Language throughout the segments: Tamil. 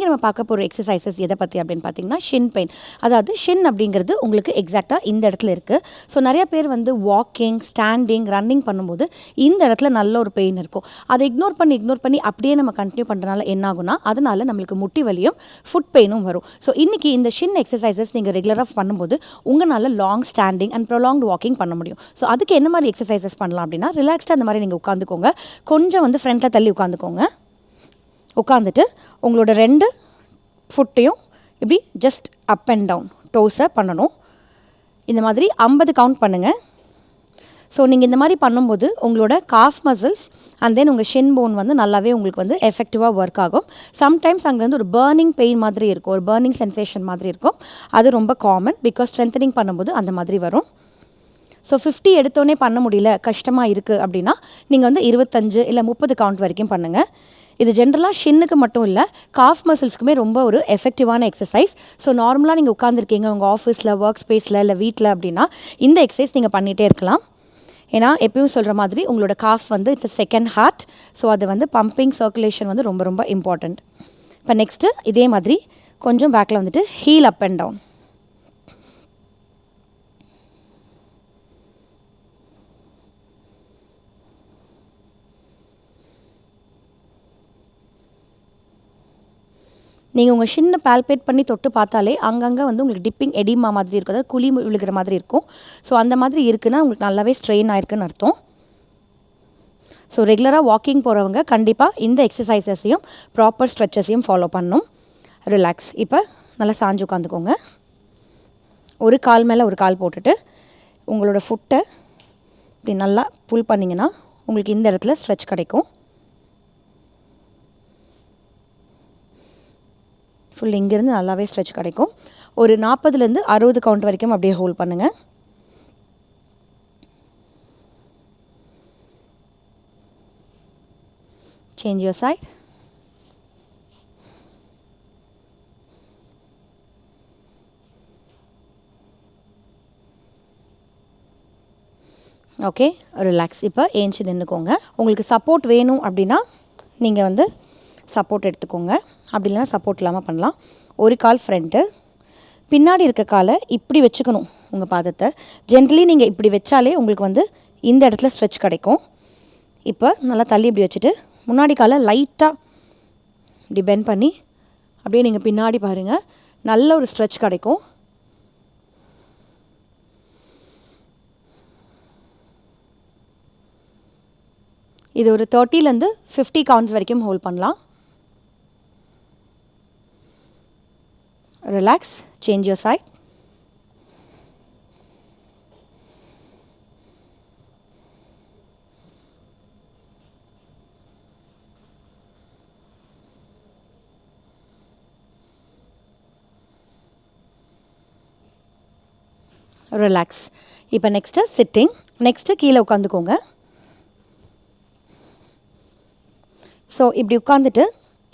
நம்ம பார்க்க போகிற எக்ஸசைசஸ் எதை பற்றி அப்படின்னு பார்த்தீங்கன்னா ஷின் பெயின். அதாவது ஷின் அப்படிங்கிறது உங்களுக்கு எக்ஸாக்டாக இந்த இடத்துல இருக்குது. ஸோ நிறைய பேர் வந்து வாக்கிங், ஸ்டாண்டிங், ரன்னிங் பண்ணும்போது இந்த இடத்துல நல்ல ஒரு பெயின் இருக்கும். அதை இக்னோர் பண்ணி அப்படியே நம்ம கண்டினியூ பண்ணுறதுனால என்ன ஆகும்னா அதனால் நம்மளுக்கு முட்டி வலியும் ஃபுட் பெயினும் வரும். ஸோ இன்றைக்கி இந்த ஷின் எக்ஸசைசஸ் நீங்கள் ரெகுலராக பண்ணும்போது உங்களால் long standing and prolonged walking பண்ண முடியும். ஸோ அதுக்கு என்ன மாதிரி எக்ஸசைசஸ் பண்ணலாம் அப்படின்னா ரிலாக்ஸ்டாக அந்த மாதிரி நீங்கள் உட்காந்துக்கோங்க. கொஞ்சம் வந்து ஃப்ரண்ட்டில் தள்ளி உட்காந்துக்கோங்க. உட்காந்துட்டு உங்களோட 2 ஃபுட்டையும் இப்படி ஜஸ்ட் அப் அண்ட் டவுன் டோஸை பண்ணணும். இந்த மாதிரி 50 கவுண்ட் பண்ணுங்கள். ஸோ நீங்கள் இந்த மாதிரி பண்ணும்போது உங்களோட காஃப் மசில்ஸ் அண்ட் தென் உங்கள் ஷின் போன் வந்து நல்லாவே உங்களுக்கு வந்து எஃபெக்டிவாக ஒர்க் ஆகும். சம்டைம்ஸ் அங்கேருந்து ஒரு பர்னிங் பெயின் மாதிரி இருக்கும், ஒரு பர்னிங் சென்சேஷன் மாதிரி இருக்கும். அது ரொம்ப காமன், பிகாஸ் ஸ்ட்ரென்தனிங் பண்ணும்போது அந்த மாதிரி வரும். ஸோ 50 எடுத்தோன்னே பண்ண முடியல, கஷ்டமாக இருக்குது அப்படின்னா நீங்கள் வந்து 25 இல்லை 30 கவுண்ட் வரைக்கும் பண்ணுங்கள். இது ஜென்ரலாக ஷின்னுக்கு மட்டும் இல்லை, காஃப் மசில்ஸ்க்குமே ரொம்ப ஒரு எஃபெக்டிவான எக்ஸசைஸ். ஸோ நார்மலாக நீங்கள் உட்காந்துருக்கீங்க உங்கள் ஆஃபீஸில், ஒர்க் ஸ்பேஸில், இல்லை வீட்டில் அப்படின்னா இந்த எக்ஸசைஸ் நீங்கள் பண்ணிகிட்டே இருக்கலாம். ஏன்னா எப்பயும் சொல்கிற மாதிரி உங்களோட காஃப் வந்து இட்ஸ் செகண்ட் ஹார்ட். ஸோ அது வந்து பம்பிங் சர்க்குலேஷன் வந்து ரொம்ப ரொம்ப இம்பார்ட்டண்ட். இப்போ நெக்ஸ்ட்டு இதே மாதிரி கொஞ்சம் பேக்கில் வந்துட்டு ஹீல் அப் அண்ட் டவுன். நீங்கள் உங்கள் ஷின்னை பால்பேட் பண்ணி தொட்டு பார்த்தாலே அங்கங்கே வந்து உங்களுக்கு டிப்பிங் எடிமா மாதிரி இருக்கும், அதாவது குழி விழுகிற மாதிரி இருக்கும். ஸோ அந்த மாதிரி இருக்குன்னா உங்களுக்கு நல்லாவே ஸ்ட்ரெயின் ஆயிருக்குன்னு அர்த்தம். ஸோ ரெகுலராக வாக்கிங் போகிறவங்க கண்டிப்பாக இந்த எக்ஸசைசஸையும் ப்ராப்பர் ஸ்ட்ரெச்சஸையும் ஃபாலோ பண்ணணும். ரிலாக்ஸ். இப்போ நல்லா சாஞ்சு உட்காந்துக்கோங்க. ஒரு கால் மேலே ஒரு கால் போட்டுட்டு உங்களோட ஃபுட்டை இப்படி நல்லா புல் பண்ணிங்கன்னா உங்களுக்கு இந்த இடத்துல ஸ்ட்ரெச் கிடைக்கும். ஃபுல் இங்கேருந்து நல்லாவே ஸ்ட்ரெச் கிடைக்கும். ஒரு 40லேருந்து 60 கவுண்ட் வரைக்கும் அப்படியே ஹோல்ட் பண்ணுங்கள். Change your side. Okay, relax. இப்போ ஏஞ்சி நின்றுக்கோங்க. உங்களுக்கு சப்போர்ட் வேணும் அப்படின்னா நீங்கள் வந்து சப்போர்ட் எடுத்துக்கோங்க, அப்படி இல்லைனா சப்போர்ட் இல்லாமல் பண்ணலாம். ஒரு கால் ஃப்ரண்ட்டு, பின்னாடி இருக்க காலை இப்படி வச்சுக்கணும். உங்கள் பாதத்தை ஜென்ரலி நீங்கள் இப்படி வச்சாலே உங்களுக்கு வந்து இந்த இடத்துல ஸ்ட்ரெச் கிடைக்கும். இப்போ நல்லா தள்ளி இப்படி வச்சுட்டு முன்னாடி காலை லைட்டாக இப்படி பெண்ட் பண்ணி அப்படியே நீங்கள் பின்னாடி பாருங்கள், நல்ல ஒரு ஸ்ட்ரெச் கிடைக்கும். இது ஒரு 30லேருந்து 50 கவுண்ட்ஸ் வரைக்கும் ஹோல்ட் பண்ணலாம். Relax, change your side. Relax. இப்போ நெக்ஸ்ட்டு சிட்டிங். நெக்ஸ்ட்டு கீழே உட்காந்துக்கோங்க. ஸோ இப்படி உட்காந்துட்டு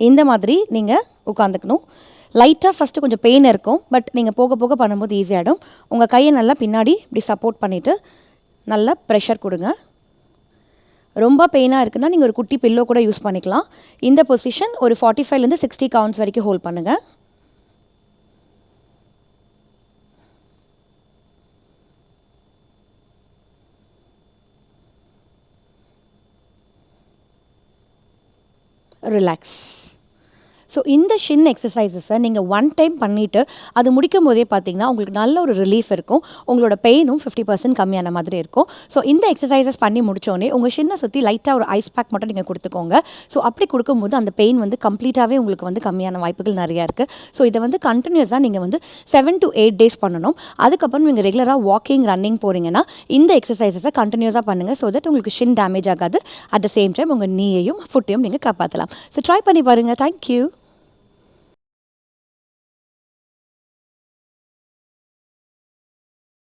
இந்த மாதிரி நீங்கள் உட்காந்துக்கணும். லைட்டாக ஃபஸ்ட்டு கொஞ்சம் பெயின் இருக்கும், பட் நீங்கள் போக போக பண்ணும்போது ஈஸியாகிடும். உங்கள் கையை நல்லா பின்னாடி இப்படி சப்போர்ட் பண்ணிவிட்டு நல்லா ப்ரெஷர் கொடுங்க. ரொம்ப பெயினாக இருக்குன்னா நீங்கள் ஒரு குட்டி பில்லோ கூட யூஸ் பண்ணிக்கலாம். இந்த பொசிஷன் ஒரு 45லேருந்து 60 கவுண்ட்ஸ் வரைக்கும் ஹோல்ட் பண்ணுங்கள். ரிலாக்ஸ். ஸோ இந்த ஷின் எக்ஸசைசஸை நீங்கள் 1 டைம் பண்ணிவிட்டு அது முடிக்கும் போதே பார்த்தீங்கன்னா உங்களுக்கு நல்ல ஒரு ரிலீஃப் இருக்கும். உங்களோட பெயினும் 50% கம்மியான மாதிரி இருக்கும். ஸோ இந்த எக்ஸசைசஸ் பண்ணி முடித்தோடனே உங்கள் ஷின்னை சுற்றி லைட்டாக ஒரு ஐஸ் பேக் மட்டும் நீங்கள் கொடுத்துக்கோங்க. ஸோ அப்படி கொடுக்கும்போது அந்த பெயின் வந்து கம்ப்ளீட்டாகவே உங்களுக்கு வந்து கம்மியான வாய்ப்புகள் நிறையா இருக்குது. ஸோ இதை வந்து கண்டினியூஸாக நீங்கள் வந்து 7 to 8 days பண்ணணும். அதுக்கப்புறம் நீங்கள் ரெகுலராக வாக்கிங், ரன்னிங் போகிறீங்கன்னா இந்த எக்ஸசைசஸை கண்டினியூஸாக பண்ணுங்கள். ஸோ தட் உங்களுக்கு ஷின் டேமேஜ் ஆகாது. அட் த சேம் டைம் உங்கள் நீயையும் ஃபுட்டையும் நீங்கள் காப்பாற்றலாம். ஸோ ட்ரை பண்ணி பாருங்கள். தேங்க்யூ.